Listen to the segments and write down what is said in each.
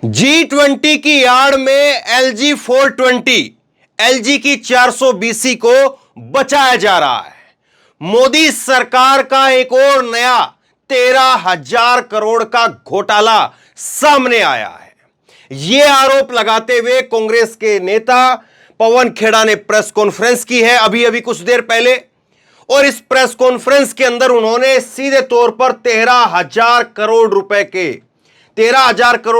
G20 की आड़ में LG 420, LG की 420 को बचाया जा रहा है। मोदी सरकार का एक और नया 13,000 करोड़ का घोटाला सामने आया है। यह आरोप लगाते हुए कांग्रेस के नेता पवन खेड़ा ने प्रेस कॉन्फ्रेंस की है अभी कुछ देर पहले, और इस प्रेस कॉन्फ्रेंस के अंदर उन्होंने सीधे तौर पर 13,000 करोड़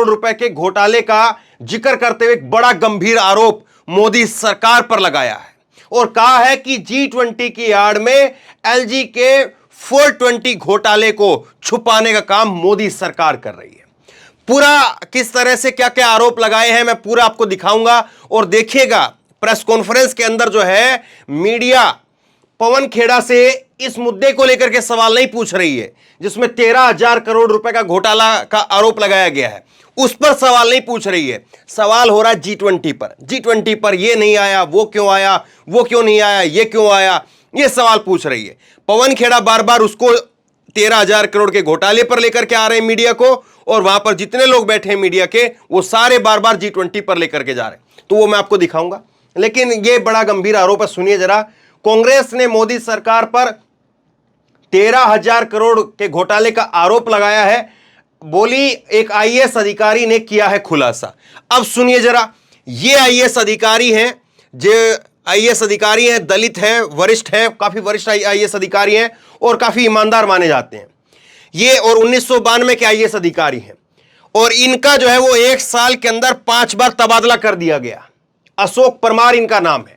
रुपए के घोटाले का जिक्र करते हुए एक बड़ा गंभीर आरोप मोदी सरकार पर लगाया है और कहा है कि G20 की आड़ में LG के 420 घोटाले को छुपाने का काम मोदी सरकार कर रही है। पूरा किस तरह से क्या क्या आरोप लगाए हैं मैं पूरा आपको दिखाऊंगा, और देखिएगा प्रेस कॉन्फ्रेंस के अंदर जो है मीडिया पवन खेड़ा से इस मुद्दे को लेकर के सवाल नहीं पूछ रही है जिसमें 13,000 करोड़ रुपए का घोटाला का आरोप लगाया गया है, उस पर सवाल नहीं पूछ रही है। सवाल हो रहा है G20 पर ये नहीं आया, वो क्यों आया, वो क्यों नहीं आया, ये क्यों आया, ये सवाल पूछ रही है। पवन खेड़ा बार बार उसको 13,000 करोड़ के घोटाले पर लेकर के आ रहे हैं मीडिया को, और वहां पर जितने लोग बैठे हैं मीडिया के वो सारे बार बार G20 पर लेकर के जा रहे हैं, तो वो मैं आपको दिखाऊंगा। लेकिन ये बड़ा गंभीर आरोप है, सुनिए जरा। कांग्रेस ने मोदी सरकार पर 13,000 करोड़ के घोटाले का आरोप लगाया है। बोली एक IAS अधिकारी ने किया है खुलासा। अब सुनिए जरा, ये IAS अधिकारी हैं, जो IAS अधिकारी हैं, दलित हैं, वरिष्ठ हैं, काफी वरिष्ठ IAS अधिकारी हैं और काफी ईमानदार माने जाते हैं ये, और 1992 के IAS अधिकारी हैं, और इनका जो है वो 1 साल के अंदर 5 बार तबादला कर दिया गया। अशोक परमार इनका नाम है।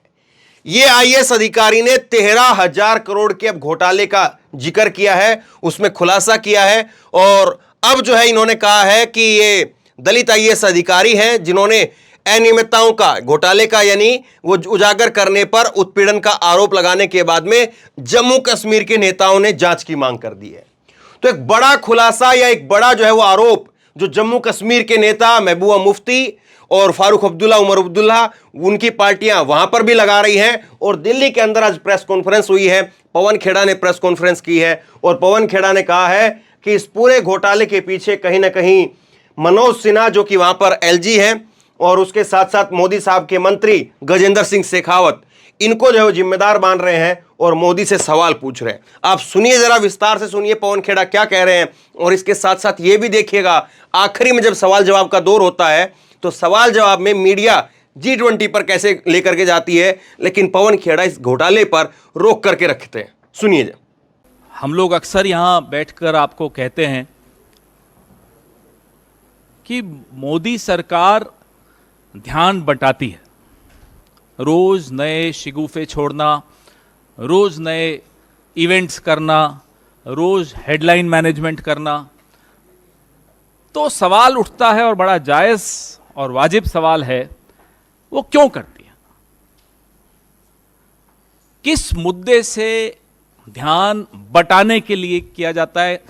ये IAS अधिकारी ने 13,000 करोड़ के अब घोटाले का जिक्र किया है, उसमें खुलासा किया है, और अब जो है इन्होंने कहा है कि ये दलित IAS अधिकारी हैं जिन्होंने अनियमितताओं का, घोटाले का यानी वो उजागर करने पर उत्पीड़न का आरोप लगाने के बाद में जम्मू कश्मीर के नेताओं ने जांच की मांग कर दी है। तो एक बड़ा खुलासा या एक बड़ा जो है वो आरोप जो जम्मू कश्मीर के नेता महबूबा मुफ्ती और फारूक अब्दुल्ला, उमर अब्दुल्ला, उनकी पार्टियां वहां पर भी लगा रही हैं, और दिल्ली के अंदर आज प्रेस कॉन्फ्रेंस हुई है, पवन खेड़ा ने प्रेस कॉन्फ्रेंस की है, और पवन खेड़ा ने कहा है कि इस पूरे घोटाले के पीछे कहीं ना कहीं मनोज सिन्हा जो कि वहां पर LG है, और उसके साथ साथ मोदी साहब के मंत्री गजेंद्र सिंह शेखावत, इनको जो है जिम्मेदार मान रहे हैं और मोदी से सवाल पूछ रहे हैं। आप सुनिए जरा, विस्तार से सुनिए पवन खेड़ा क्या कह रहे हैं, और इसके साथ साथ ये भी देखिएगा आखिरी में जब सवाल जवाब का दौर होता है तो सवाल जवाब में मीडिया G20 पर कैसे लेकर के जाती है, लेकिन पवन खेड़ा इस घोटाले पर रोक करके रखते हैं। सुनिए। हम लोग अक्सर यहाँ बैठकर आपको कहते हैं कि मोदी सरकार ध्यान बटाती है, रोज नए शिगुफे छोड़ना, रोज नए इवेंट्स करना, रोज हेडलाइन मैनेजमेंट करना। तो सवाल उठता है, और बड़ा जायज़ और वाजिब सवाल है, वो क्यों करती है, किस मुद्दे से ध्यान बटाने के लिए किया जाता है।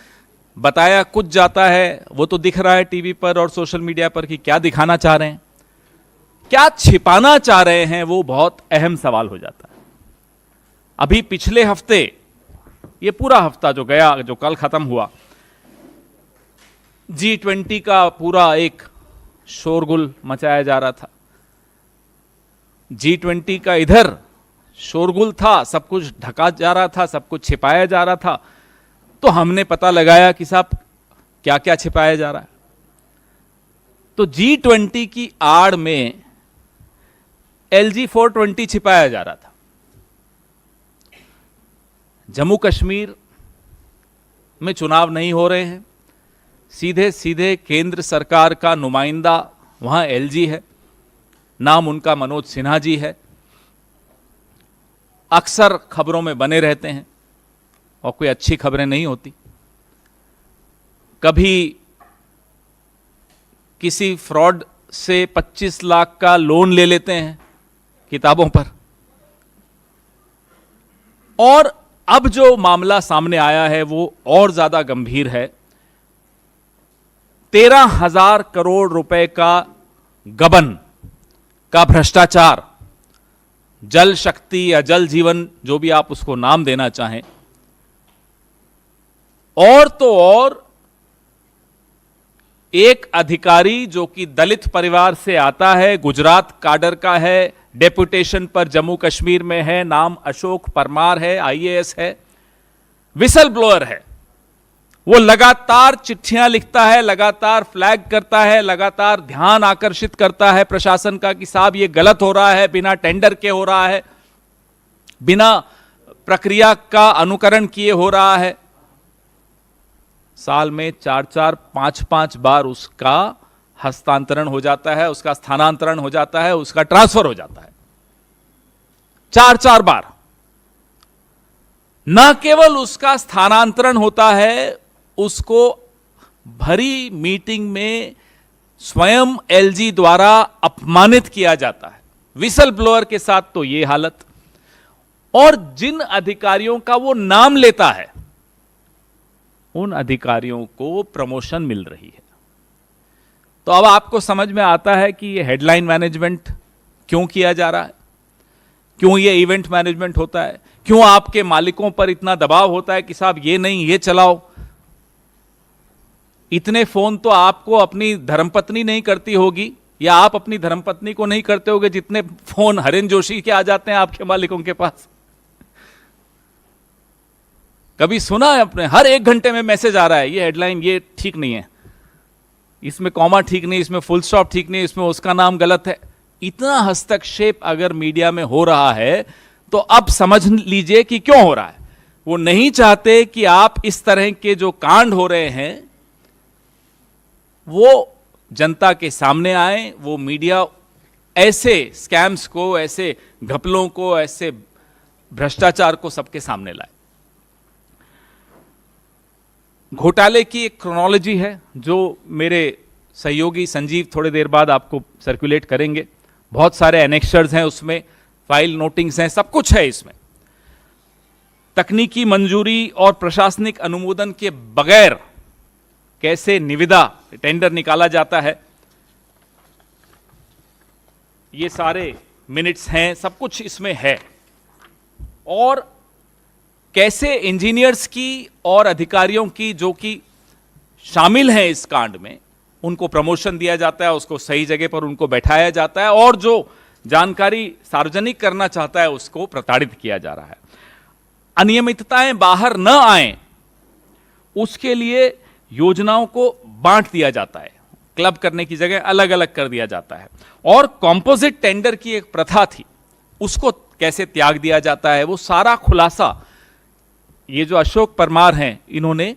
बताया कुछ जाता है, वो तो दिख रहा है टीवी पर और सोशल मीडिया पर कि क्या दिखाना चाह रहे हैं, क्या छिपाना चाह रहे हैं, वो बहुत अहम सवाल हो जाता है। अभी पिछले हफ्ते, ये पूरा हफ्ता जो गया, जो कल खत्म हुआ, G20 का पूरा एक शोरगुल मचाया जा रहा था। G20 का इधर शोरगुल था, सब कुछ ढका जा रहा था, सब कुछ छिपाया जा रहा था। तो हमने पता लगाया कि साहब क्या क्या छिपाया जा रहा है। तो G20 की आड़ में LG 420 छिपाया जा रहा था। जम्मू कश्मीर में चुनाव नहीं हो रहे हैं, सीधे सीधे केंद्र सरकार का नुमाइंदा वहाँ LG है, नाम उनका मनोज सिन्हा जी है, अक्सर खबरों में बने रहते हैं और कोई अच्छी खबरें नहीं होती। कभी किसी फ्रॉड से 25 लाख का लोन ले लेते हैं किताबों पर, और अब जो मामला सामने आया है वो और ज्यादा गंभीर है। 13,000 करोड़ रुपए का गबन का भ्रष्टाचार, जल शक्ति या जल जीवन, जो भी आप उसको नाम देना चाहें, और तो और एक अधिकारी जो कि दलित परिवार से आता है, गुजरात काडर का है, डेपुटेशन पर जम्मू कश्मीर में है, नाम अशोक परमार है, आईएएस है, विसल ब्लोअर है। वो लगातार चिट्ठियां लिखता है, लगातार फ्लैग करता है, लगातार ध्यान आकर्षित करता है प्रशासन का कि साहब ये गलत हो रहा है, बिना टेंडर के हो रहा है, बिना प्रक्रिया का अनुकरण किए हो रहा है। साल में 4-4, 5-5 बार उसका हस्तांतरण हो जाता है, उसका स्थानांतरण हो जाता है, उसका ट्रांसफर हो जाता है 4-4 बार। न केवल उसका स्थानांतरण होता है, उसको भरी मीटिंग में स्वयं एलजी द्वारा अपमानित किया जाता है। विसल ब्लोअर के साथ तो यह हालत। और जिन अधिकारियों का वो नाम लेता है उन अधिकारियों को प्रमोशन मिल रही है। तो अब आपको समझ में आता है कि ये हेडलाइन मैनेजमेंट क्यों किया जा रहा है, क्यों ये इवेंट मैनेजमेंट होता है, क्यों आपके मालिकों पर इतना दबाव होता है कि साहब ये नहीं ये चलाओ। इतने फोन तो आपको अपनी धर्मपत्नी नहीं करती होगी, या आप अपनी धर्मपत्नी को नहीं करते होगे जितने फोन हरेन जोशी के आ जाते हैं आपके मालिकों के पास। कभी सुना है अपने, हर 1 घंटे में मैसेज आ रहा है, ये हेडलाइन ये ठीक नहीं है, इसमें कॉमा ठीक नहीं, इसमें फुल स्टॉप ठीक नहीं, इसमें उसका नाम गलत है। इतना हस्तक्षेप अगर मीडिया में हो रहा है तो अब समझ लीजिए कि क्यों हो रहा है। वो नहीं चाहते कि आप इस तरह के जो कांड हो रहे हैं वो जनता के सामने आए, वो मीडिया ऐसे स्कैम्स को, ऐसे घपलों को, ऐसे भ्रष्टाचार को सबके सामने लाए। घोटाले की एक क्रोनोलॉजी है जो मेरे सहयोगी संजीव थोड़ी देर बाद आपको सर्कुलेट करेंगे। बहुत सारे एनेक्सर्स हैं उसमें, फाइल नोटिंग्स हैं, सब कुछ है इसमें। तकनीकी मंजूरी और प्रशासनिक अनुमोदन के बगैर कैसे निविदा टेंडर निकाला जाता है, ये सारे मिनट्स हैं, सब कुछ इसमें है। और कैसे इंजीनियर्स की और अधिकारियों की जो कि शामिल हैं इस कांड में, उनको प्रमोशन दिया जाता है, उसको सही जगह पर उनको बैठाया जाता है, और जो जानकारी सार्वजनिक करना चाहता है उसको प्रताड़ित किया जा रहा है। अनियमितताएं बाहर न आए उसके लिए योजनाओं को बांट दिया जाता है, क्लब करने की जगह अलग अलग कर दिया जाता है। और कॉम्पोजिट टेंडर की एक प्रथा थी, उसको कैसे त्याग दिया जाता है, वो सारा खुलासा ये जो अशोक परमार हैं इन्होंने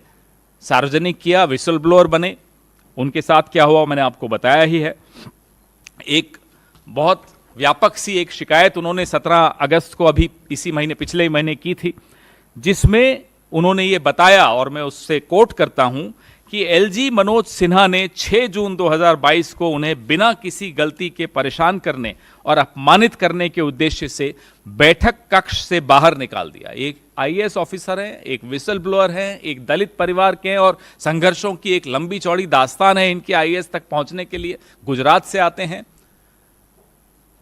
सार्वजनिक किया, विसल ब्लोअर बने। उनके साथ क्या हुआ मैंने आपको बताया ही है। एक बहुत व्यापक सी एक शिकायत उन्होंने 17 अगस्त को अभी इसी महीने, पिछले महीने की थी, जिसमें उन्होंने ये बताया, और मैं उससे कोट करता हूं, कि एलजी मनोज सिन्हा ने 6 जून 2022 को उन्हें बिना किसी गलती के परेशान करने और अपमानित करने के उद्देश्य से बैठक कक्ष से बाहर निकाल दिया। एक आईएएस ऑफिसर हैं, एक विसल ब्लोअर हैं, एक दलित परिवार के हैं, और संघर्षों की एक लंबी चौड़ी दास्तान है इनके आईएएस तक पहुंचने के लिए। गुजरात से आते हैं,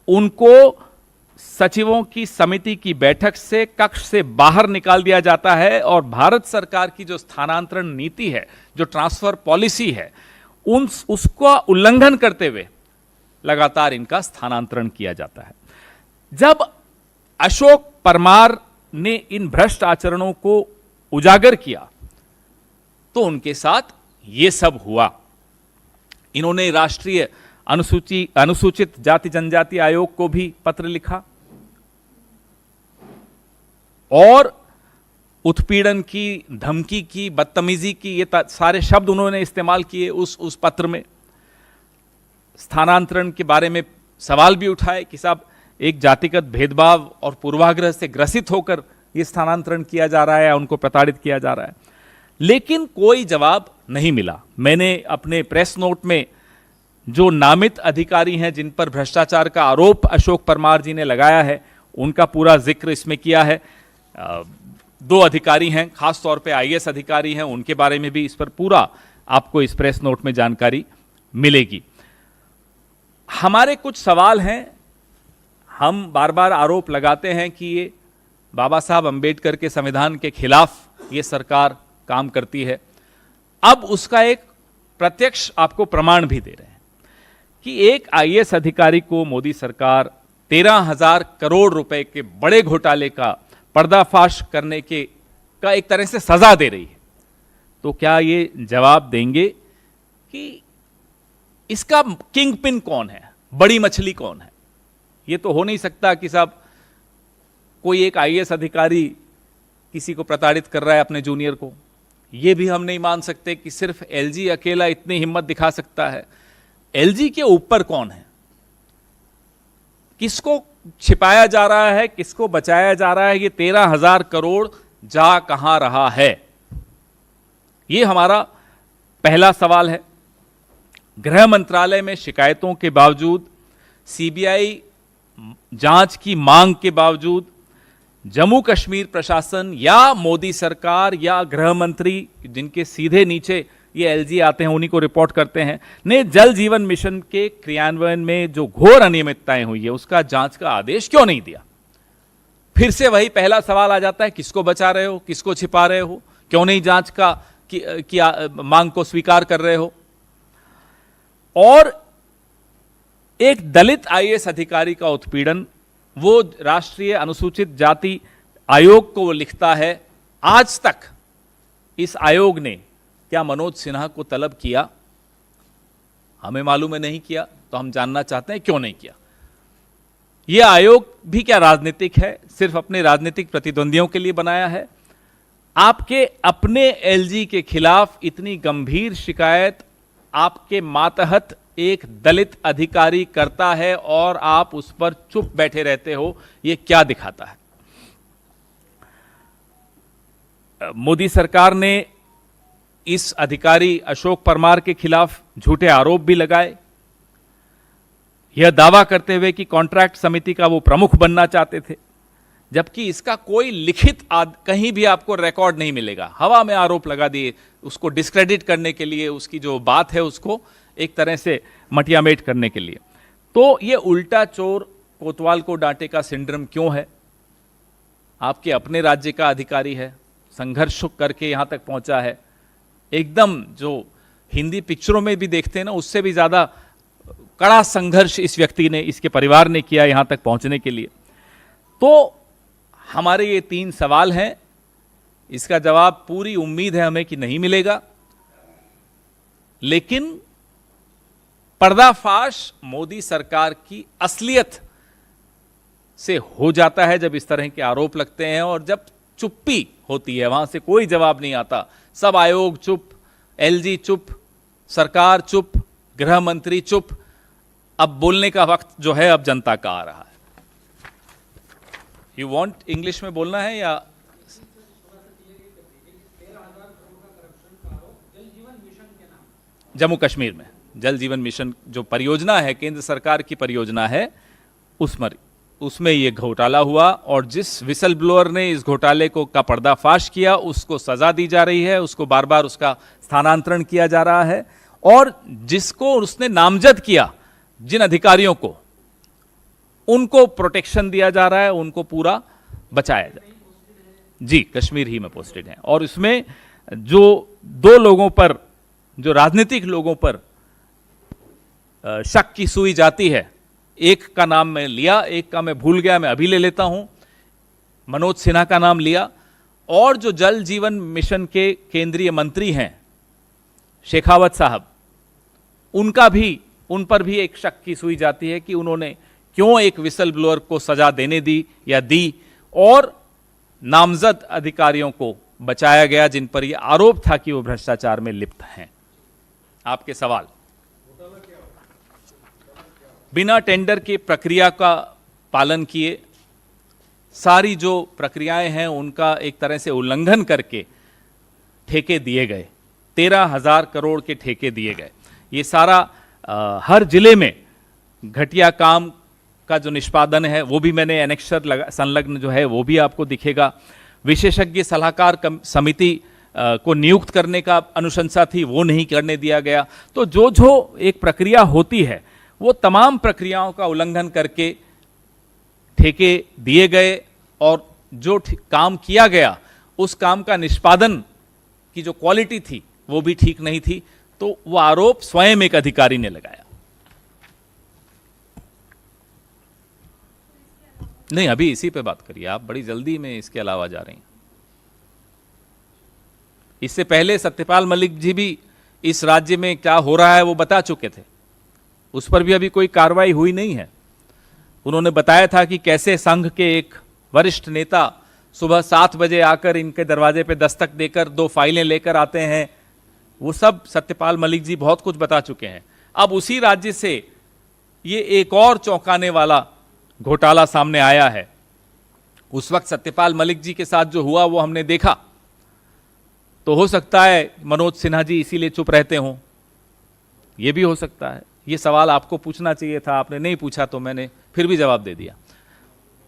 उनको सचिवों की समिति की बैठक से कक्ष से बाहर निकाल दिया जाता है, और भारत सरकार की जो स्थानांतरण नीति है, जो ट्रांसफर पॉलिसी है, उसका उल्लंघन करते हुए लगातार इनका स्थानांतरण किया जाता है। जब अशोक परमार ने इन भ्रष्ट आचरणों को उजागर किया तो उनके साथ यह सब हुआ। इन्होंने राष्ट्रीय अनुसूचित जाति जनजाति आयोग को भी पत्र लिखा और उत्पीड़न की, धमकी की, बदतमीजी की, ये सारे शब्द उन्होंने इस्तेमाल किए उस पत्र में। स्थानांतरण के बारे में सवाल भी उठाए कि साहब एक जातिगत भेदभाव और पूर्वाग्रह से ग्रसित होकर यह स्थानांतरण किया जा रहा है, उनको प्रताड़ित किया जा रहा है, लेकिन कोई जवाब नहीं मिला। मैंने अपने प्रेस नोट में जो नामित अधिकारी हैं जिन पर भ्रष्टाचार का आरोप अशोक परमार जी ने लगाया है, उनका पूरा जिक्र इसमें किया है। 2 अधिकारी हैं, खास तौर पे आईएएस अधिकारी हैं, उनके बारे में भी इस पर पूरा आपको इस प्रेस नोट में जानकारी मिलेगी। हमारे कुछ सवाल हैं। हम बार बार आरोप लगाते हैं कि ये बाबा साहब अंबेडकर के संविधान के खिलाफ ये सरकार काम करती है। अब उसका एक प्रत्यक्ष आपको प्रमाण भी दे रहे हैं कि एक आईएएस अधिकारी को मोदी सरकार 13,000 करोड़ रुपए के बड़े घोटाले का पर्दाफाश करने का एक तरह से सजा दे रही है। तो क्या ये जवाब देंगे कि इसका किंग पिन कौन है, बड़ी मछली कौन है? ये तो हो नहीं सकता कि साहब कोई एक आईएएस अधिकारी किसी को प्रताड़ित कर रहा है अपने जूनियर को। ये भी हम नहीं मान सकते कि सिर्फ एलजी अकेला इतनी हिम्मत दिखा सकता है। एलजी के ऊपर कौन है, किसको छिपाया जा रहा है, किसको बचाया जा रहा है, ये 13,000 करोड़ जा कहां रहा है? ये हमारा पहला सवाल है। गृह मंत्रालय में शिकायतों के बावजूद, सीबीआई जांच की मांग के बावजूद, जम्मू कश्मीर प्रशासन या मोदी सरकार या गृह मंत्री, जिनके सीधे नीचे ये एलजी आते हैं, उन्हीं को रिपोर्ट करते हैं, ने जल जीवन मिशन के क्रियान्वयन में जो घोर अनियमितताएं हुई है उसका जांच का आदेश क्यों नहीं दिया? फिर से वही पहला सवाल आ जाता है, किसको बचा रहे हो, किसको छिपा रहे हो, क्यों नहीं जांच की मांग को स्वीकार कर रहे हो? और एक दलित आईएएस अधिकारी का उत्पीड़न, वो राष्ट्रीय अनुसूचित जाति आयोग को वो लिखता है, आज तक इस आयोग ने क्या मनोज सिन्हा को तलब किया? हमें मालूम है नहीं किया, तो हम जानना चाहते हैं क्यों नहीं किया। यह आयोग भी क्या राजनीतिक है? सिर्फ अपने राजनीतिक प्रतिद्वंदियों के लिए बनाया है? आपके अपने एलजी के खिलाफ इतनी गंभीर शिकायत आपके मातहत एक दलित अधिकारी करता है और आप उस पर चुप बैठे रहते हो, यह क्या दिखाता है? मोदी सरकार ने इस अधिकारी अशोक परमार के खिलाफ झूठे आरोप भी लगाए, यह दावा करते हुए कि कॉन्ट्रैक्ट समिति का वो प्रमुख बनना चाहते थे, जबकि इसका कोई लिखित कहीं भी आपको रिकॉर्ड नहीं मिलेगा। हवा में आरोप लगा दिए, उसको डिस्क्रेडिट करने के लिए, उसकी जो बात है उसको एक तरह से मटियामेट करने के लिए। तो ये उल्टा चोर कोतवाल को डांटे का सिंड्रोम क्यों है? आपके अपने राज्य का अधिकारी है, संघर्ष करके यहां तक पहुंचा है, एकदम जो हिंदी पिक्चरों में भी देखते हैं ना, उससे भी ज्यादा कड़ा संघर्ष इस व्यक्ति ने, इसके परिवार ने किया यहां तक पहुंचने के लिए। तो हमारे ये 3 सवाल हैं, इसका जवाब पूरी उम्मीद है हमें कि नहीं मिलेगा, लेकिन पर्दाफाश मोदी सरकार की असलियत से हो जाता है जब इस तरह के आरोप लगते हैं, और जब चुप्पी होती है, वहां से कोई जवाब नहीं आता, सब आयोग चुप, एलजी चुप, सरकार चुप, गृह मंत्री चुप। अब बोलने का वक्त जो है अब जनता का आ रहा है। यू वांट इंग्लिश में बोलना है या? जम्मू कश्मीर में जल जीवन मिशन जो परियोजना है, केंद्र सरकार की परियोजना है, उसमें ये घोटाला हुआ, और जिस विसल ब्लोअर ने इस घोटाले का पर्दाफाश किया उसको सजा दी जा रही है, उसको बार बार उसका स्थानांतरण किया जा रहा है, और जिसको उसने नामजद किया, जिन अधिकारियों को, उनको प्रोटेक्शन दिया जा रहा है, उनको पूरा बचाया जा रहा है। जी, कश्मीर ही में पोस्टेड हैं। और इसमें जो 2 लोगों पर, जो राजनीतिक लोगों पर शक की सुई जाती है, एक का नाम मैं लिया, एक का मैं भूल गया, मैं अभी ले लेता हूं, मनोज सिन्हा का नाम लिया, और जो जल जीवन मिशन के केंद्रीय मंत्री हैं शेखावत साहब, उन पर भी एक शक की सुई जाती है कि उन्होंने क्यों एक विसल ब्लोअर को सजा देने दी या दी, और नामजद अधिकारियों को बचाया गया जिन पर यह आरोप था कि वो भ्रष्टाचार में लिप्त हैं। आपके सवाल? बिना टेंडर की प्रक्रिया का पालन किए, सारी जो प्रक्रियाएं हैं उनका एक तरह से उल्लंघन करके ठेके दिए गए, 13,000 करोड़ के ठेके दिए गए। ये सारा हर जिले में घटिया काम का जो निष्पादन है वो भी मैंने एनेक्सर संलग्न जो है वो भी आपको दिखेगा। विशेषज्ञ सलाहकार समिति को नियुक्त करने का अनुशंसा थी, वो नहीं करने दिया गया। तो जो एक प्रक्रिया होती है वो तमाम प्रक्रियाओं का उल्लंघन करके ठेके दिए गए, और जो काम किया गया उस काम का निष्पादन की जो क्वालिटी थी वो भी ठीक नहीं थी। तो वो आरोप स्वयं एक अधिकारी ने लगाया। नहीं, अभी इसी पे बात करिए आप, बड़ी जल्दी में इसके अलावा जा रही हैं। इससे पहले सत्यपाल मलिक जी भी इस राज्य में क्या हो रहा है वो बता चुके थे, उस पर भी अभी कोई कार्रवाई हुई नहीं है। उन्होंने बताया था कि कैसे संघ के एक वरिष्ठ नेता सुबह 7 बजे आकर इनके दरवाजे पे दस्तक देकर 2 फाइलें लेकर आते हैं। वो सब सत्यपाल मलिक जी बहुत कुछ बता चुके हैं। अब उसी राज्य से ये एक और चौंकाने वाला घोटाला सामने आया है। उस वक्त सत्यपाल मलिक जी के साथ जो हुआ वो हमने देखा, तो हो सकता है मनोज सिन्हा जी इसीलिए चुप रहते हों, ये भी हो सकता है। ये सवाल आपको पूछना चाहिए था, आपने नहीं पूछा, तो मैंने फिर भी जवाब दे दिया।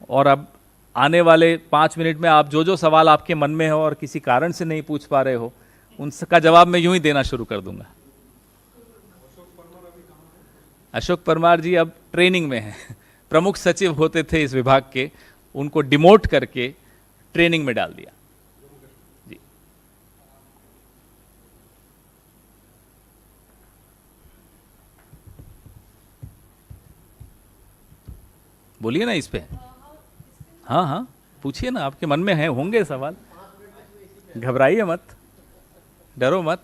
और अब आने वाले 5 मिनट में आप जो जो सवाल आपके मन में हो और किसी कारण से नहीं पूछ पा रहे हो, उनका जवाब मैं यूं ही देना शुरू कर दूंगा। अशोक परमार जी अब ट्रेनिंग में हैं। प्रमुख सचिव होते थे इस विभाग के, उनको डिमोट करके ट्रेनिंग में डाल दिया। जी, बोलिए ना इस पे। हाँ हाँ, पूछिए ना, आपके मन में है, होंगे सवाल, घबराइए मत, डरो मत।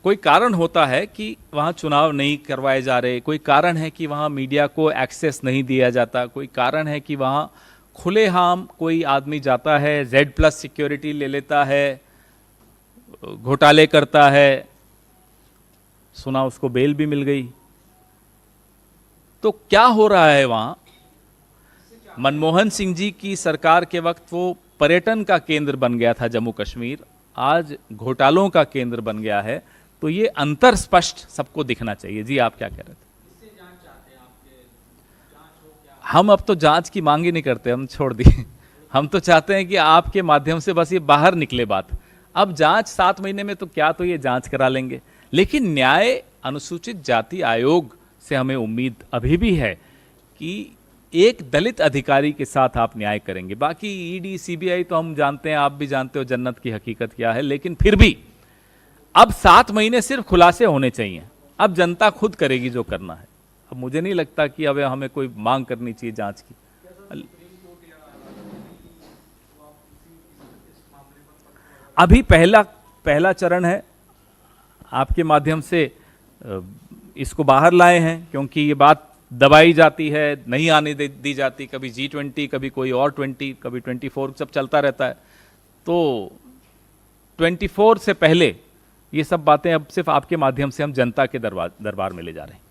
कोई कारण होता है कि वहाँ चुनाव नहीं करवाए जा रहे, कोई कारण है कि वहाँ मीडिया को एक्सेस नहीं दिया जाता, कोई कारण है कि वहाँ खुलेआम कोई आदमी जाता है, Z+ सिक्योरिटी ले लेता है, घोटाले करता है, सुना उसको बेल भी मिल गई। तो क्या हो रहा है वहाँ? मनमोहन सिंह जी की सरकार के वक्त वो पर्यटन का केंद्र बन गया था जम्मू कश्मीर, आज घोटालों का केंद्र बन गया है। तो ये अंतर स्पष्ट सबको दिखना चाहिए। जी, आप क्या कह रहे थे? हम अब तो जांच की मांग ही नहीं करते, हम छोड़ दिए। हम तो चाहते हैं कि आपके माध्यम से बस ये बाहर निकले बात। अब जांच 7 महीने में तो क्या, तो ये जांच करा लेंगे, लेकिन न्याय अनुसूचित जाति आयोग से हमें उम्मीद अभी भी है कि एक दलित अधिकारी के साथ आप न्याय करेंगे। बाकी ईडी सीबीआई तो हम जानते हैं, आप भी जानते हो जन्नत की हकीकत क्या है, लेकिन फिर भी अब 7 महीने सिर्फ खुलासे होने चाहिए। अब जनता खुद करेगी जो करना है। अब मुझे नहीं लगता कि अब हमें कोई मांग करनी चाहिए जांच की। अभी पहला चरण है, आपके माध्यम से इसको बाहर लाए हैं, क्योंकि ये बात दबाई जाती है, नहीं आने दी जाती, कभी G20, कभी कोई और 20, कभी 24, सब चलता रहता है। तो 24 से पहले ये सब बातें अब सिर्फ आपके माध्यम से हम जनता के दरबार में ले जा रहे हैं।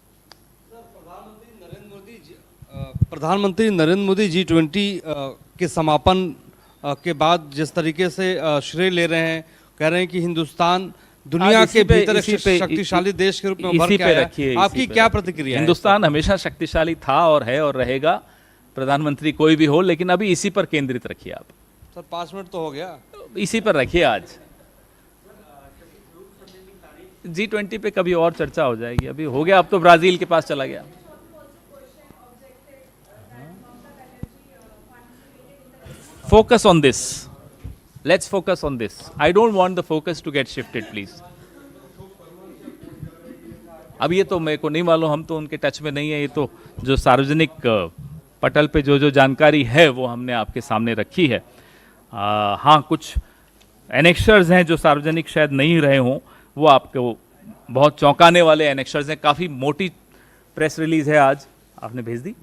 प्रधानमंत्री नरेंद्र मोदी G20 के समापन के बाद जिस तरीके से श्रेय ले रहे हैं, कह रहे हैं कि हिंदुस्तान दुनिया के भीतर शक्तिशाली देश के रूप में उभर के आया है। आपकी क्या प्रतिक्रिया है? हिंदुस्तान हमेशा शक्तिशाली था और है और रहेगा, प्रधानमंत्री कोई भी हो, लेकिन अभी इसी पर केंद्रित रखिए आप। सर 5 मिनट तो हो गया, इसी पर रखिए। आज G20 पे कभी और चर्चा हो जाएगी, अभी हो गया, अब तो ब्राजील के पास चला गया। Focus on this. Let's focus on this. I don't want the focus to get shifted, please. अब ये तो मेरे को नहीं मालूम, हम तो उनके टच में नहीं है। ये तो जो सार्वजनिक पटल पे जो जानकारी है वो हमने आपके सामने रखी है। हाँ, कुछ एनेक्शर्स हैं जो सार्वजनिक शायद नहीं रहे हों, वो आपको बहुत चौंकाने वाले एनेक्शर्स हैं। काफ़ी मोटी प्रेस रिलीज है, आज आपने भेज दी,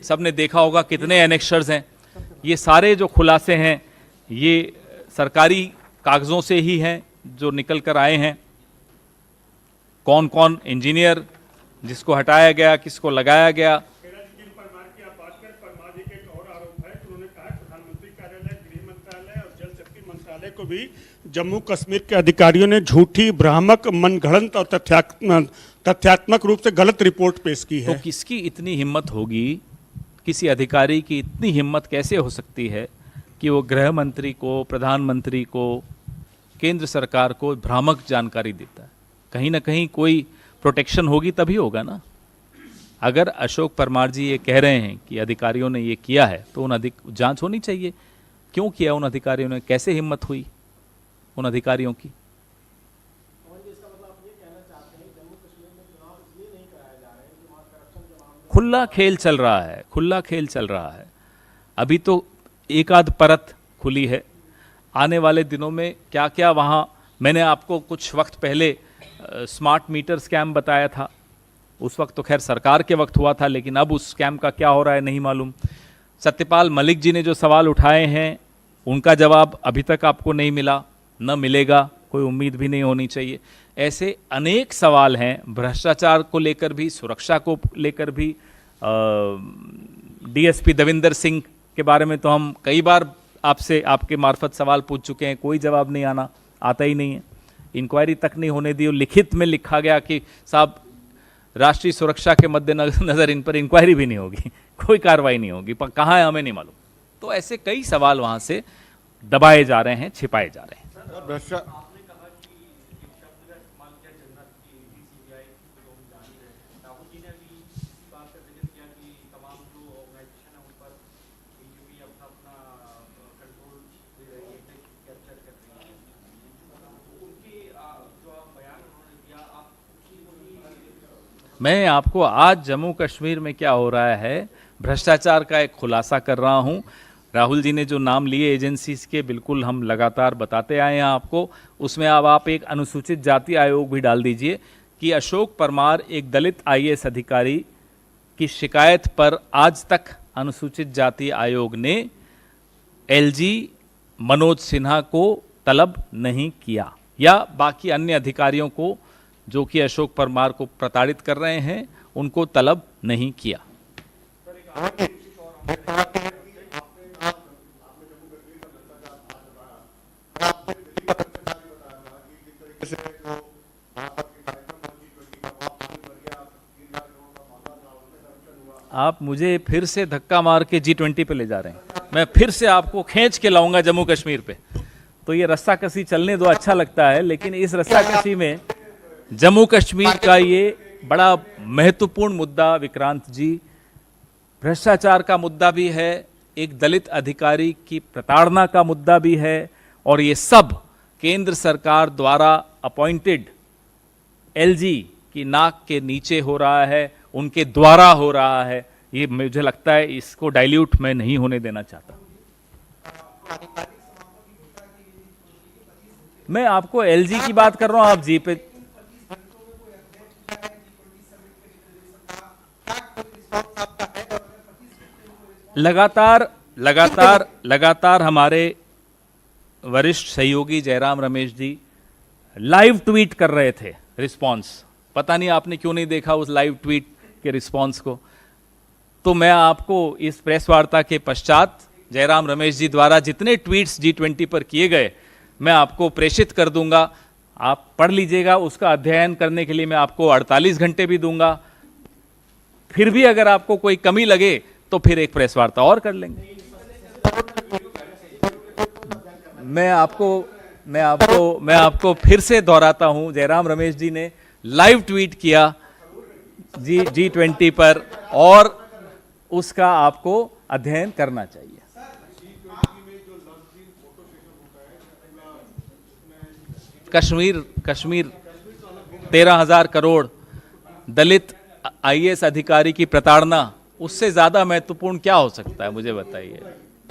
सबने देखा होगा कितने एनेक्शर्स हैं। ये सारे जो खुलासे हैं ये सरकारी कागज़ों से ही हैं जो निकल कर आए हैं। कौन कौन इंजीनियर, जिसको हटाया गया, किसको लगाया गया। को भी जम्मू कश्मीर के अधिकारियों ने झूठी, भ्रामक, मनगढ़ंत और तथ्यात्मक रूप से गलत रिपोर्ट पेश की है। तो किसकी इतनी हिम्मत होगी, किसी अधिकारी की इतनी हिम्मत कैसे हो सकती है कि वो गृह मंत्री को, प्रधानमंत्री को, केंद्र सरकार को भ्रामक जानकारी देता है? कहीं ना कहीं कोई प्रोटेक्शन होगी तभी होगा ना। अगर अशोक परमार जी ये कह रहे हैं कि अधिकारियों ने ये किया है, तो उन जांच होनी चाहिए। क्यों किया उन अधिकारियों ने, कैसे हिम्मत हुई? उन अधिकारियों की। खुला खेल चल रहा है, खुला खेल चल रहा है। अभी तो एक आध परत खुली है, आने वाले दिनों में क्या क्या वहाँ, मैंने आपको कुछ वक्त पहले स्मार्ट मीटर स्कैम बताया था, उस वक्त तो खैर सरकार के वक्त हुआ था, लेकिन अब उस स्कैम का क्या हो रहा है नहीं मालूम। सत्यपाल मलिक जी ने जो सवाल उठाए हैं उनका जवाब अभी तक आपको नहीं मिला, न मिलेगा, कोई उम्मीद भी नहीं होनी चाहिए। ऐसे अनेक सवाल हैं, भ्रष्टाचार को लेकर भी, सुरक्षा को लेकर भी। डीएसपी देविंदर सिंह के बारे में तो हम कई बार आपसे आपके मार्फत सवाल पूछ चुके हैं, कोई जवाब नहीं आता ही नहीं है। इंक्वायरी तक नहीं होने दी और लिखित में लिखा गया कि साहब राष्ट्रीय सुरक्षा के मद्देनजर इन पर इंक्वायरी भी नहीं होगी, कोई कार्रवाई नहीं होगी, पर कहाँ है हमें नहीं मालूम। तो ऐसे कई सवाल वहाँ से दबाए जा रहे हैं, छिपाए जा रहे हैं। मैं आपको आज जम्मू कश्मीर में क्या हो रहा है भ्रष्टाचार का एक खुलासा कर रहा हूं। राहुल जी ने जो नाम लिए एजेंसीज के, बिल्कुल हम लगातार बताते आए हैं आपको। उसमें अब आप एक अनुसूचित जाति आयोग भी डाल दीजिए कि अशोक परमार एक दलित आईएएस अधिकारी की शिकायत पर आज तक अनुसूचित जाति आयोग ने एलजी मनोज सिन्हा को तलब नहीं किया, या बाकी अन्य अधिकारियों को जो कि अशोक परमार को प्रताड़ित कर रहे हैं उनको तलब नहीं किया। आप मुझे फिर से धक्का मार के G20 पे ले जा रहे हैं, मैं फिर से आपको खींच के लाऊंगा जम्मू कश्मीर पे। तो ये रस्साकसी चलने दो, अच्छा लगता है, लेकिन इस रस्साकसी में जम्मू कश्मीर का ये बड़ा महत्वपूर्ण मुद्दा विक्रांत जी, भ्रष्टाचार का मुद्दा भी है, एक दलित अधिकारी की प्रताड़ना का मुद्दा भी है, और ये सब केंद्र सरकार द्वारा अपॉइंटेड एलजी की नाक के नीचे हो रहा है, उनके द्वारा हो रहा है। ये मुझे लगता है इसको डाइल्यूट मैं नहीं होने देना चाहता। मैं आपको एलजी की बात कर रहा हूं, आप जी पे लगातार हमारे वरिष्ठ सहयोगी जयराम रमेश जी लाइव ट्वीट कर रहे थे रिस्पांस। पता नहीं आपने क्यों नहीं देखा उस लाइव ट्वीट के रिस्पांस को। तो मैं आपको इस प्रेस वार्ता के पश्चात जयराम रमेश जी द्वारा जितने ट्वीट्स G20 पर किए गए मैं आपको प्रेषित कर दूंगा, आप पढ़ लीजिएगा। उसका अध्ययन करने के लिए मैं आपको 48 घंटे भी दूंगा। फिर भी अगर आपको कोई कमी लगे तो फिर एक प्रेस वार्ता और कर लेंगे। मैं आपको फिर से दोहराता हूं, जयराम रमेश जी ने लाइव ट्वीट किया G20 पर, और उसका आपको अध्ययन करना चाहिए। कश्मीर 13,000 करोड़ दलित आईएएस अधिकारी की प्रताड़ना, उससे ज्यादा महत्वपूर्ण क्या हो सकता है, मुझे बताइए।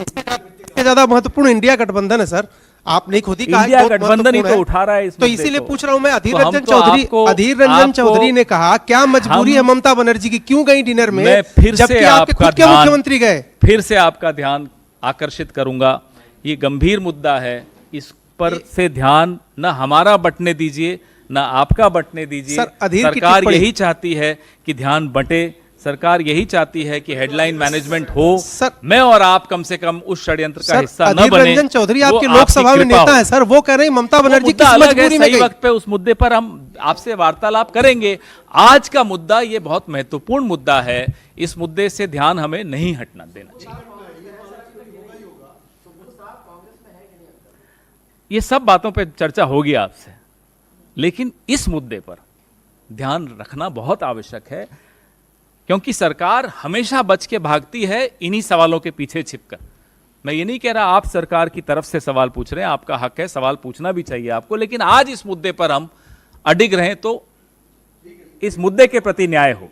इससे ज्यादा महत्वपूर्ण इंडिया गठबंधन है सर, आपने खुद ही कहा इंडिया गठबंधन ही तो उठा रहा है इस तो मुद्दे इसीलिए को। पूछ रहा हूं मैं। अधीर तो हम रंजन तो चौधरी आपको- अधीर रंजन आपको- चौधरी ने कहा क्या मजबूरी है ममता बनर्जी की, क्यों गई डिनर में, मैं फिर जबकि से आपके आपका खुद के मुख्यमंत्री गए। फिर से आपका ध्यान आकर्षित करूंगा, ये गंभीर मुद्दा है, इस पर से ध्यान न हमारा बंटने दीजिए न आपका बंटने दीजिए। सर, अधीर की सरकार टिप्पणी- यही चाहती है कि ध्यान बंटे, सरकार यही चाहती है कि हेडलाइन मैनेजमेंट हो। सर- मैं और आप कम से कम उस षड्यंत्र का सर हिस्सा न अधीर बने। रंजन चौधरी वो आपके आपकी लोकसभा में कृपा नेता हो। है सर, वो कह रहे हैं ममता वो बनर्जी मुद्दा किस अलग है, मजबूरी में सही गई। वक्त पे उस मुद्दे पर हम आपसे वार्तालाप करेंगे। आज का मुद्दा ये बहुत महत्वपूर्ण मुद्दा है, इस मुद्दे से ध्यान हमें नहीं हटना देना चाहिए। ये सब बातों पे चर्चा होगी आपसे, लेकिन इस मुद्दे पर ध्यान रखना बहुत आवश्यक है, क्योंकि सरकार हमेशा बच के भागती है इन्हीं सवालों के पीछे छिपकर। मैं ये नहीं कह रहा आप सरकार की तरफ से सवाल पूछ रहे हैं, आपका हक है, सवाल पूछना भी चाहिए आपको, लेकिन आज इस मुद्दे पर हम अडिग रहें तो इस मुद्दे के प्रति न्याय हो।